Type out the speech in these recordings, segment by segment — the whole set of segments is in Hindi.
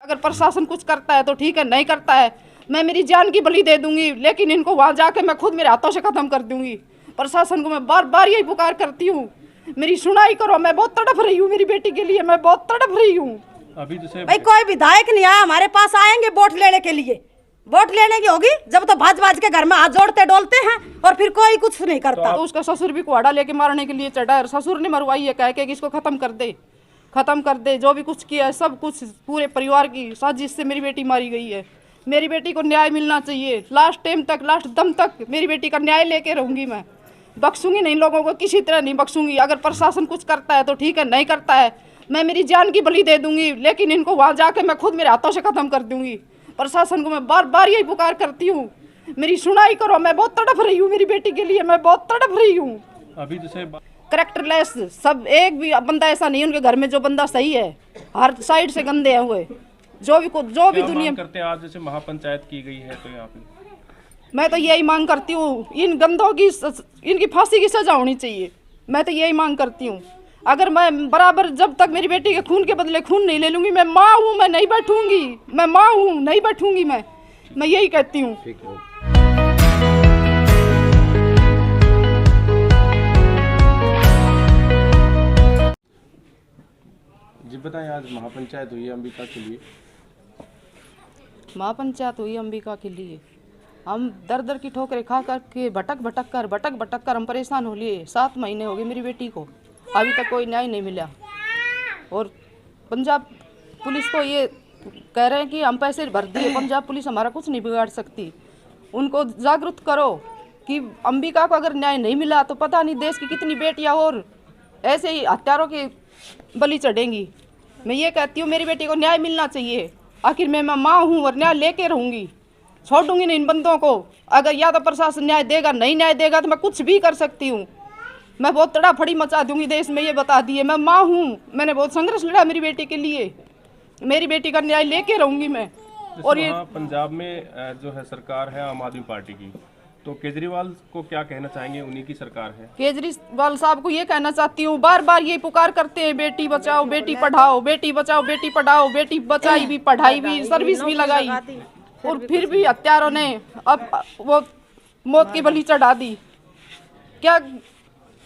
अगर प्रशासन कुछ करता है तो ठीक है, नहीं करता है मैं मेरी जान की बलि दे दूंगी, लेकिन इनको वहां जाके मैं खुद मेरे हाथों से खत्म कर दूंगी। प्रशासन को मैं बार बार यही पुकार करती हूँ, मेरी सुनाई करो। मैं बहुत तड़प रही हूँ मेरी बेटी के लिए, मैं बहुत तड़प रही हूँ। अभी जैसे भाई कोई विधायक नहीं आया हमारे पास, आएंगे वोट लेने के लिए, वोट लेने की होगी जब तो भाज भाज के घर में हाथ जोड़ते डोलते हैं और फिर कोई कुछ नहीं करता। तो उसका ससुर भी कुहाड़ा लेके मारने के लिए चढ़ा है, ससुर ने मरवाई है कह के कि इसको खत्म कर दे, खत्म कर दे। जो भी कुछ किया है सब कुछ पूरे परिवार की साजिश से मेरी बेटी मारी गई है। मेरी बेटी को न्याय मिलना चाहिए, लास्ट टाइम तक, लास्ट दम तक मेरी बेटी का न्याय लेके रहूंगी। मैं बख्शूंगी नहीं, लोगों को किसी तरह नहीं बख्शूंगी। अगर प्रशासन कुछ करता है तो ठीक है, नहीं करता है मैं मेरी जान की बलि दे दूंगी, लेकिन इनको वहां जाके मैं खुद मेरे हाथों से खत्म कर दूंगी। प्रशासन को मैं बार बार यही पुकार करती हूँ, मेरी सुनाई करो। मैं बहुत तड़प रही हूँ मेरी बेटी के लिए, मैं बहुत तड़प रही हूँ। अभी जैसे करेक्टरलेस सब, एक भी बंदा ऐसा नहीं है उनके घर में जो बंदा सही है, हर साइड से गंदे हैं हुए। जो भी दुनिया करते हैं आज जैसे महापंचायत की गई है तो यहाँ पे मैं तो यही मांग करती हूँ, इन गंदों की इनकी फांसी की सजा होनी चाहिए। मैं तो यही मांग करती हूँ। अगर मैं बराबर जब तक मेरी बेटी के खून के बदले खून नहीं ले लूंगी, मैं माँ हूँ, मैं नहीं बैठूंगी, मैं माँ हूँ, नहीं बैठूंगी। मैं यही कहती हूँ। जी बताएं, आज महापंचायत हुई है अंबिका के लिए। महापंचायत हुई अंबिका के लिए, हम दर दर की ठोकरें खा कर के भटक कर हम परेशान हो लिए। 7 महीने हो गए मेरी बेटी को, अभी तक कोई न्याय नहीं मिला। और पंजाब पुलिस को ये कह रहे हैं कि हम पैसे भर दिए, पंजाब पुलिस हमारा कुछ नहीं बिगाड़ सकती। उनको जागरूक करो कि अंबिका को अगर न्याय नहीं मिला तो पता नहीं देश की कितनी बेटियां और ऐसे ही हत्यारों की बलि चढ़ेंगी। मैं ये कहती हूँ मेरी बेटी को न्याय मिलना चाहिए। आखिर मैं माँ हूँ और न्याय लेके रहूँगी, छोड़ूंगी नहीं इन बंदों को। अगर या तो प्रशासन न्याय देगा, नहीं न्याय देगा तो मैं कुछ भी कर सकती हूँ। मैं बहुत तड़ाफड़ी मचा दूंगी देश में, ये बता दिए। मैं माँ हूँ, मैंने बहुत संघर्ष लड़ा मेरी बेटी के लिए, मेरी बेटी का न्याय लेके रहूँगी मैं। और ये पंजाब में जो है सरकार है आम आदमी पार्टी की, तो केजरीवाल को क्या कहना चाहेंगे? उन्हीं की सरकार है। केजरीवाल साहब को ये कहना चाहती हूँ, बार बार ये पुकार करते हैं बेटी बचाओ बेटी पढ़ाओ, बेटी बचाओ बेटी पढ़ाओ। बेटी बचाई भी, पढ़ाई भी, सर्विस भी लगाई, और फिर भी हत्यारों ने अब वो मौत की बलि चढ़ा दी। क्या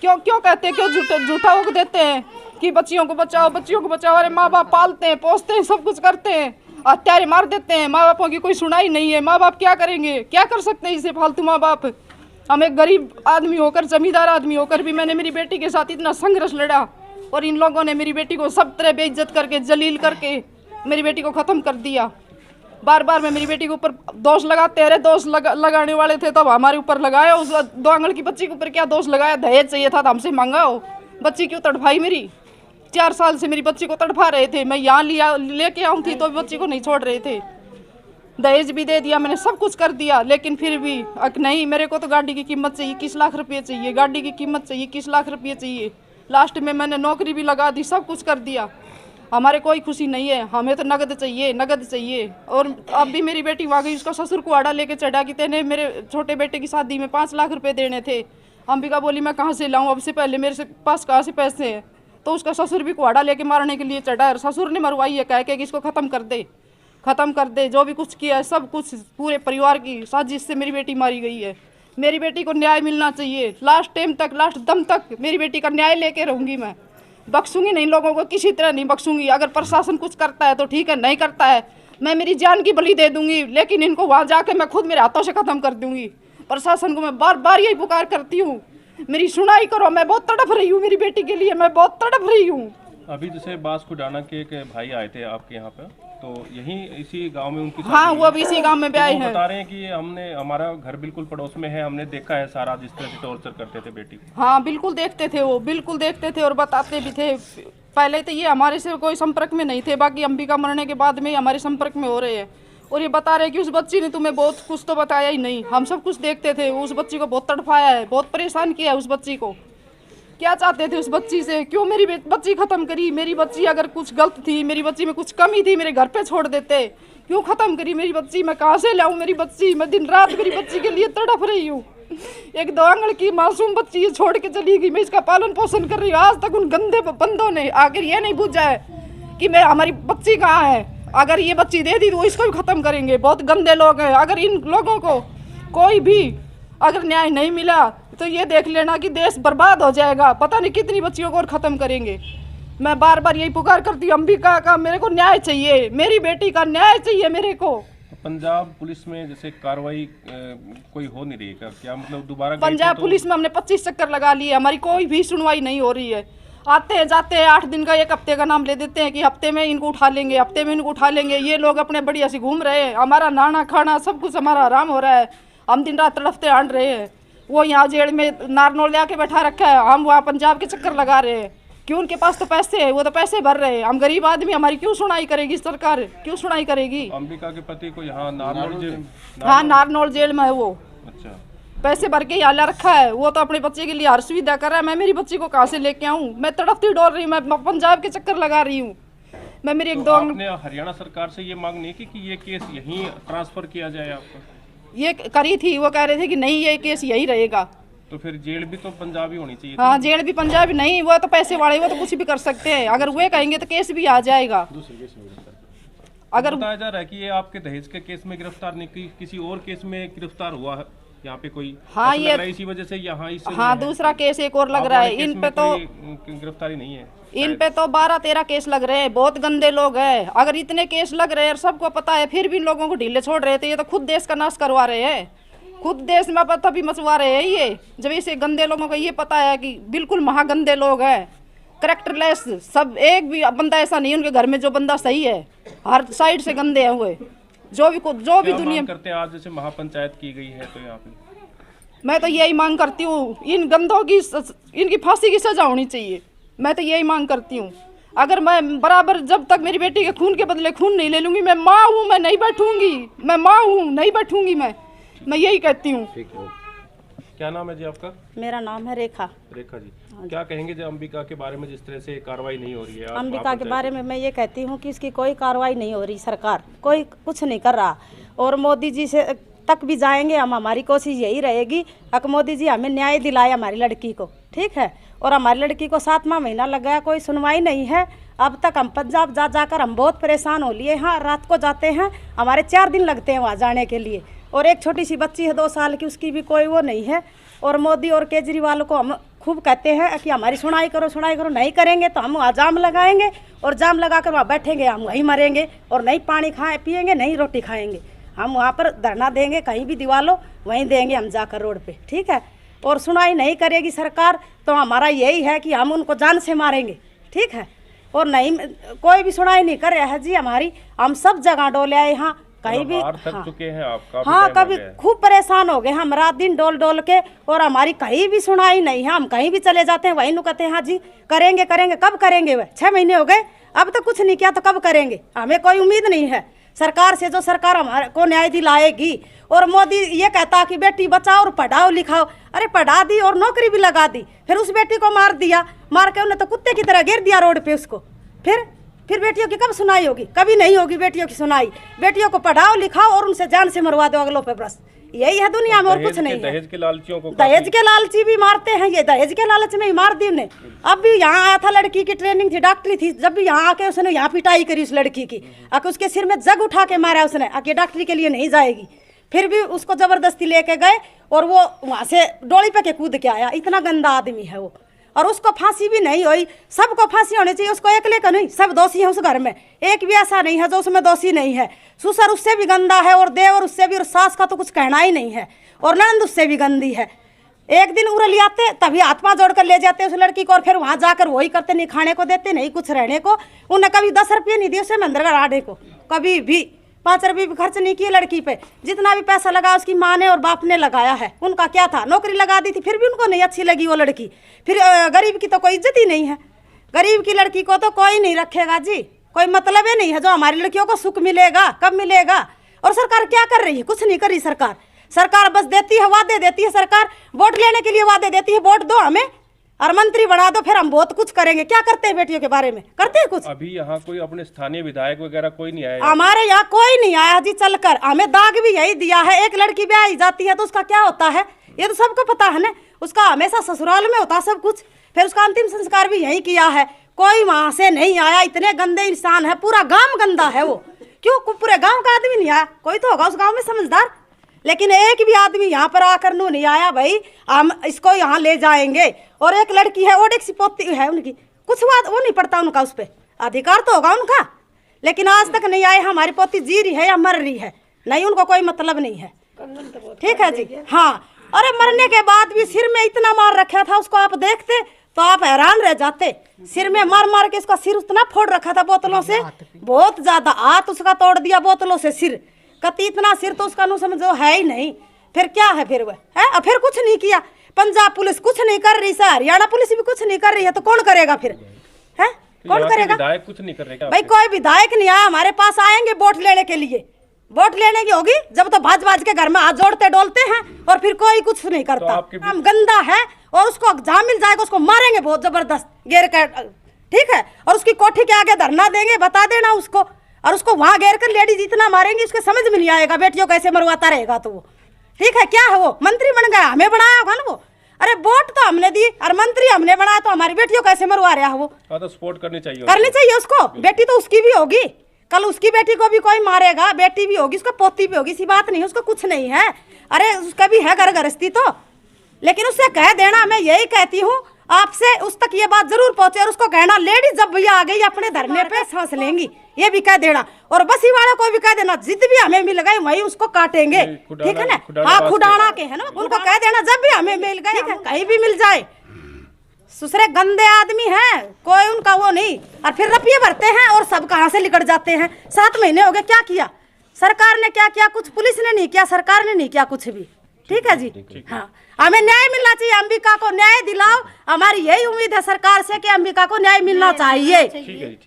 क्यों कहते हैं, क्यों झूठा उग देते हैं कि बच्चियों को बचाओ, बच्चियों को बचाओ। अरे माँ बाप पालते हैं, पोसते हैं, सब कुछ करते हैं, हत्यारे मार देते हैं। माँ बापों की कोई सुनाई नहीं है। माँ बाप क्या करेंगे, क्या कर सकते हैं इसे फालतू माँ बाप। हम एक गरीब आदमी होकर, जमींदार आदमी होकर भी मैंने मेरी बेटी के साथ इतना संघर्ष लड़ा, और इन लोगों ने मेरी बेटी को सब तरह बेइज्जत करके, जलील करके मेरी बेटी को ख़त्म कर दिया। बार बार मैं मेरी बेटी के ऊपर दोष लगाते रहे। दोष लगाने वाले थे तब हमारे ऊपर लगाया, उस 2 आंगन की बच्ची के ऊपर क्या दोष लगाया? दहेज चाहिए था तो हमसे मांगा हो। बच्ची क्यों तड़फाई मेरी? 4 साल से मेरी बच्ची को तड़फा रहे थे। मैं यहाँ लेके आऊँ थी तो बच्ची को नहीं छोड़ रहे थे। दहेज भी दे दिया मैंने, सब कुछ कर दिया, लेकिन फिर भी नहीं, मेरे को तो गाड़ी की कीमत चाहिए, 21 लाख रुपये चाहिए, गाड़ी की कीमत चाहिए, 21 लाख रुपये चाहिए। लास्ट में मैंने नौकरी भी लगा दी, सब कुछ कर दिया। हमारे कोई खुशी नहीं है, हमें तो नगद चाहिए, नगद चाहिए। और अब भी मेरी बेटी वहाँ गई, उसका ससुर कुहाड़ा लेके चढ़ा कि तेने मेरे छोटे बेटे की शादी में 5 लाख रुपए देने थे। अंबिका बोली मैं कहाँ से लाऊं, अब से पहले मेरे पास कहाँ से पैसे हैं। तो उसका ससुर भी कुहाड़ा लेके मारने के लिए चढ़ा है, ससुर ने मरवाई है कह के कि इसको खत्म कर दे, खत्म कर दे। जो भी कुछ किया है सब कुछ पूरे परिवार की साजिश से मेरी बेटी मारी गई है। मेरी बेटी को न्याय मिलना चाहिए, लास्ट टाइम तक, लास्ट दम तक मेरी बेटी का न्याय लेके रहूँगी। मैं बख्शूंगी नहीं, लोगों को किसी तरह नहीं बख्शूंगी। अगर प्रशासन कुछ करता है तो ठीक है, नहीं करता है मैं मेरी जान की बलि दे दूंगी, लेकिन इनको वहां जाके मैं खुद मेरे हाथों से खत्म कर दूंगी। प्रशासन को मैं बार बार यही पुकार करती हूँ, मेरी सुनाई करो। मैं बहुत तड़प रही हूँ मेरी बेटी के लिए, मैं बहुत तड़प रही हूँ। अभी जैसे बांसकुडाना के एक भाई आए थे आपके यहाँ पे, तो यहीं इसी गांव में उनकी हाँ, वो अभी इसी गांव में ब्याह है। बता रहे हैं कि हमने, हमारा घर बिल्कुल पड़ोस में है, हमने देखा है सारा जिस तरह से टॉर्चर करते थे बेटी को। हाँ बिल्कुल देखते थे, वो बिल्कुल देखते थे और बताते भी थे। पहले तो ये हमारे से कोई संपर्क में नहीं थे, बाकी अंबिका मरने के बाद में हमारे संपर्क में हो रहे हैं। और ये बता रहे कि उस बच्ची ने तुम्हें बहुत कुछ तो बताया ही नहीं, हम सब कुछ देखते थे। उस बच्ची को बहुत तड़पाया है, बहुत परेशान किया है उस बच्ची को। क्या चाहते थे उस बच्ची से, क्यों मेरी बच्ची खत्म करी? मेरी बच्ची अगर कुछ गलत थी, मेरी बच्ची में कुछ कमी थी, मेरे घर पे छोड़ देते, क्यों खत्म करी मेरी बच्ची? मैं कहाँ से लाऊं मेरी बच्ची? मैं दिन रात मेरी बच्ची के लिए तड़प रही हूँ। एक 2 आंगन की मासूम बच्ची छोड़ के चली गई, मैं इसका पालन पोषण कर रही हूँ। आज तक उन गंदे बंदों ने आखिर ये नहीं पूछा है कि मैं हमारी बच्ची कहाँ है। अगर ये बच्ची दे दी तो इसको भी खत्म करेंगे। बहुत गंदे लोग हैं। अगर इन लोगों को कोई भी अगर न्याय नहीं मिला तो ये देख लेना कि देश बर्बाद हो जाएगा। पता नहीं कितनी बच्चियों को और ख़त्म करेंगे। मैं बार बार यही पुकार करती हूँ अंबिका का, मेरे को न्याय चाहिए, मेरी बेटी का न्याय चाहिए मेरे को। पंजाब पुलिस में जैसे कार्रवाई कोई हो नहीं रही, क्या मतलब दोबारा पंजाब पुलिस में हमने 25 चक्कर लगा लिए, हमारी कोई भी सुनवाई नहीं हो रही है। आते हैं जाते हैं 8 दिन का 1 हफ्ते का नाम ले देते हैं कि हफ्ते में इनको उठा लेंगे, हफ्ते में इनको उठा लेंगे। ये लोग अपने बढ़िया से घूम रहे हैं, हमारा नहाना खाना सब कुछ हमारा आराम हो रहा है। हम दिन रात तड़फते आंट रहे हैं। वो यहाँ जेल में नारनौल ले बैठा रखा है, हम वहाँ पंजाब के चक्कर लगा रहे हैं। क्यों? उनके पास तो पैसे है, वो तो पैसे भर रहे हैं। हम गरीब आदमी, हमारी क्यों सुनाई करेगी सरकार? क्यों सुनाई करेगी? अंबिका के पति को यहाँ नारनौल जेल, हाँ नारनौल जेल में है वो। अच्छा, पैसे भर के यहाँ ला रखा है। वो तो अपने बच्चे के लिए हर सुविधा कर रहा है। मैं मेरी बच्ची को कहाँ से लेके आऊँ? मैं तड़पती डोल रही हूँ, मैं पंजाब के चक्कर लगा रही हूँ। मैं मेरी एक दो आपने हरियाणा सरकार से ये मांग नहीं की कि ये केस यहीं ट्रांसफर किया जाए आपका? ये करी थी, वो कह रहे थे कि नहीं ये केस यही रहेगा। तो फिर जेल भी तो पंजाबी होनी चाहिए। हाँ जेल भी पंजाबी नहीं, वो तो पैसे वाले, वो तो कुछ भी कर सकते हैं। अगर वे कहेंगे तो केस भी आ जाएगा। अगर बताया जा रहा है कि ये आपके दहेज के केस में गिरफ्तार नहीं, किसी और केस में गिरफ्तार हुआ है यहाँ पे कोई? हाँ ये इसी वजह से यहाँ इस हाँ दूसरा केस एक और लग रहा है। इन पे तो गिरफ्तारी नहीं है, इन पे तो 12-13 केस लग रहे हैं। बहुत गंदे लोग हैं। अगर इतने केस लग रहे हैं और सबको पता है फिर भी इन लोगों को ढीले छोड़ रहे थे, ये तो खुद देश का नाश करवा रहे हैं। खुद देश में पता भी मचवा रहे हैं ये। जब ऐसे गंदे लोगों को ये पता है कि बिल्कुल महागंदे लोग हैं, करेक्टरलेस, सब एक भी बंदा ऐसा नहीं उनके घर में जो बंदा सही है। हर साइड से गंदे हैं हुए। जो भी दुनिया करते हैं। आज जैसे महापंचायत की गई है तो यहाँ पे मैं तो यही मांग करती हूँ, इन गंदों की इनकी फांसी की सजा होनी चाहिए। मैं तो यही मांग करती हूँ। अगर मैं बराबर जब तक मेरी बेटी के खून के बदले खून नहीं ले लूँगी, मैं माँ हूँ, मैं नहीं बैठूंगी। मैं माँ हूँ, नहीं बैठूंगी। मैं यही कहती हूँ। क्या नाम है जी आपका? मेरा नाम है रेखा। रेखा जी, क्या कहेंगे जो अंबिका के बारे में जिस तरह से कार्रवाई नहीं हो रही है? अंबिका के बारे में मैं ये कहती हूँ कि इसकी कोई कार्रवाई नहीं हो रही, सरकार कोई कुछ नहीं कर रहा। और मोदी जी से तक भी जाएंगे हम, हमारी कोशिश यही रहेगी कि मोदी जी हमें न्याय दिलाए हमारी लड़की को, ठीक है। और हमारी लड़की को 7वां महीना लग गया, कोई सुनवाई नहीं है अब तक। हम पंजाब जाकर हम बहुत परेशान हो लिए। हाँ रात को जाते हैं, हमारे 4 दिन लगते हैं वहाँ जाने के लिए। और एक छोटी सी बच्ची है 2 साल की, उसकी भी कोई वो नहीं है। और मोदी और केजरीवाल को हम खूब कहते हैं कि हमारी सुनाई करो, सुनाई करो। नहीं करेंगे तो हम वहाँ जाम लगाएंगे और जाम लगा कर वहाँ बैठेंगे, हम वहीं मरेंगे। और नहीं पानी पिएंगे, नहीं रोटी खाएंगे। हम वहाँ पर धरना देंगे, कहीं भी दिवा लो वहीं देंगे हम जाकर रोड पे, ठीक है। और सुनाई नहीं करेगी सरकार तो हमारा यही है कि हम उनको जान से मारेंगे, ठीक है। और नहीं कोई भी सुनाई नहीं कर रहा है जी हमारी। हम सब जगह डोले आए यहाँ, कहीं भी थक चुके हैं आप? हाँ कभी खूब परेशान हो गए हम रात दिन डोल डोल के। और हमारी कहीं भी सुनाई नहीं है। हम कहीं भी चले जाते हैं वहीं कहते हैं हाँ जी करेंगे करेंगे। कब करेंगे? वह 6 महीने हो गए, अब तो कुछ नहीं किया, तो कब करेंगे? हमें कोई उम्मीद नहीं है सरकार से, जो सरकार हमारे को न्याय दिलाएगी। और मोदी ये कहता कि बेटी बचाओ और पढ़ाओ लिखाओ। अरे पढ़ा दी और नौकरी भी लगा दी, फिर उस बेटी को मार दिया, मार के उन्हें तो कुत्ते की तरह गिर दिया रोड पे उसको। फिर बेटियों की कब सुनाई होगी? कभी नहीं होगी बेटियों की सुनाई। बेटियों को पढ़ाओ लिखाओ और उनसे जान से मरवा दो अगलों पे, बस यही है दुनिया में, और कुछ नहीं है। दहेज के लालचियों को, दहेज के लालची भी मारते हैं, ये दहेज के लालच में ही मार दी उन्हें। अब भी यहाँ आया था, लड़की की ट्रेनिंग थी, डॉक्टरी थी, जब भी यहाँ आके उसने यहाँ पिटाई करी उस लड़की की, आके उसके सिर में जग उठा के मारा उसने, आके डॉक्टरी के लिए नहीं जाएगी। फिर भी उसको जबरदस्ती लेके गए और वो वहाँ से डोली पे के कूद के आया। इतना गंदा आदमी है वो। और उसको फांसी भी नहीं हुई। सबको फांसी होनी चाहिए, उसको अकेले का नहीं, सब दोषी है उस घर में। एक भी ऐसा नहीं है जो उसमें दोषी नहीं है। ससुर उससे भी गंदा है और देवर उससे भी, और सास का तो कुछ कहना ही नहीं है, और ननद उससे भी गंदी है। एक दिन उड़ल आते तभी आत्मा जोड़ कर ले जाते उस लड़की को, और फिर वहाँ जाकर वही करते, नहीं खाने को देते, नहीं कुछ रहने को। उन्हें कभी 10 रुपये नहीं दिए उसे मंदिर गड़ाने को, कभी भी 5 रुपये भी खर्च नहीं किए लड़की पे। जितना भी पैसा लगा उसकी माँ ने और बाप ने लगाया है। उनका क्या था, नौकरी लगा दी थी, फिर भी उनको नहीं अच्छी लगी वो लड़की। फिर गरीब की तो कोई इज्जत ही नहीं है। गरीब की लड़की को तो कोई नहीं रखेगा जी, कोई मतलब ही नहीं है। जो हमारी लड़कियों को सुख मिलेगा, कब मिलेगा? और सरकार क्या कर रही है? कुछ नहीं कर रही सरकार। सरकार बस देती है, वादे देती है सरकार, वोट लेने के लिए वादे देती है, वोट दो हमें और मंत्री बना दो, फिर हम बहुत कुछ करेंगे। क्या करते हैं बेटियों के बारे में? करते हैं कुछ? अभी यहाँ कोई अपने स्थानीय विधायक वगैरह कोई नहीं आया? हमारे यहाँ कोई नहीं आया जी चलकर। हमें दाग भी यही दिया है, एक लड़की ब्याही जाती है तो उसका क्या होता है ये तो सबको पता है ना। उसका हमेशा ससुराल में होता सब कुछ, फिर उसका अंतिम संस्कार भी यही किया है। कोई वहाँ से नहीं आया। इतने गंदे इंसान है, पूरा गांव गंदा है वो। क्यों पूरे गांव का आदमी नहीं आया? कोई तो होगा उस गांव में समझदार, लेकिन एक भी आदमी यहाँ पर आकर नू नहीं आया भाई हम इसको यहाँ ले जाएंगे। और एक लड़की है और एक सी पोती है उनकी, कुछ बात वो नहीं पड़ता उनका, उस पर अधिकार तो होगा उनका, लेकिन आज तक नहीं आए। हमारी पोती जी रही है या मर रही है, नहीं उनको कोई मतलब नहीं है। ठीक है जी, हाँ। अरे मरने के बाद भी सिर में इतना मार रखा था उसको, आप देखते तो आप हैरान रह जाते। सिर में मार मार के इसका सिर उतना फोड़ रखा था बोतलों से, बहुत ज्यादा, हाथ उसका तोड़ दिया बोतलों से सिर, कति इतना सिर तो उसका नु समझो है ही नहीं। फिर क्या है फिर वह है, फिर कुछ नहीं किया। पंजाब पुलिस कुछ नहीं कर रही, हरियाणा पुलिस भी कुछ नहीं कर रही है, तो कौन करेगा फिर? है कौन करेगा? विधायक कुछ नहीं कर रहे भाई, कोई विधायक नहीं आया हमारे पास। आएंगे वोट लेने के लिए, वोट लेने की होगी जब तो भाज भाज के घर में हाथ जोड़ते डोलते हैं और फिर कोई कुछ नहीं करता। हम गंदा है और उसको जहाँ मिल जाएगा उसको मारेंगे बहुत जबरदस्त घेर कर, ठीक है। और उसकी कोठी के आगे धरना देंगे, बता देना उसको, और उसको वहां घेर कर लेडीज इतना मारेंगे उसके समझ में नहीं आएगा बेटियों कैसे मरवाता रहेगा। तो वो ठीक है, क्या है वो मंत्री बन गया, हमें बनाया होगा ना वो। अरे वोट तो हमने दी और मंत्री हमने बनाया, तो हमारी बेटियों कैसे मरवा रहा है वो? तो सपोर्ट करनी चाहिए उसको। बेटी तो उसकी भी होगी, कल उसकी बेटी को भी कोई मारेगा, बेटी भी होगी, उसका पोती भी होगी, इसी बात नहीं है, उसको कुछ नहीं है। अरे उसका भी है घर गृहस्थी तो, लेकिन उससे कह देना, मैं यही कहती हूँ आपसे, उस तक ये बात जरूर पहुंचे और उसको कहना लेडीज जब भैया आ गई अपने धरने पे सांस लेंगी, ये भी कह देना। और बसी वालों को भी कह देना जिद भी हमें मिल गए वही उसको काटेंगे, ठीक है ना। हाँ, खुडाना के है ना, उनको कह देना जब भी हमें मिल गए, कहीं भी मिल जाए। दूसरे गंदे आदमी हैं, कोई उनका वो नहीं। और फिर रुपये भरते हैं और सब कहाँ से निकल जाते हैं। 7 महीने हो गए, क्या किया सरकार ने? क्या किया? कुछ पुलिस ने नहीं किया, सरकार ने नहीं किया कुछ भी। ठीक है जी, हाँ। हमें न्याय मिलना चाहिए, अंबिका को न्याय दिलाओ, हमारी यही उम्मीद है सरकार से कि अंबिका को न्याय मिलना चाहिए।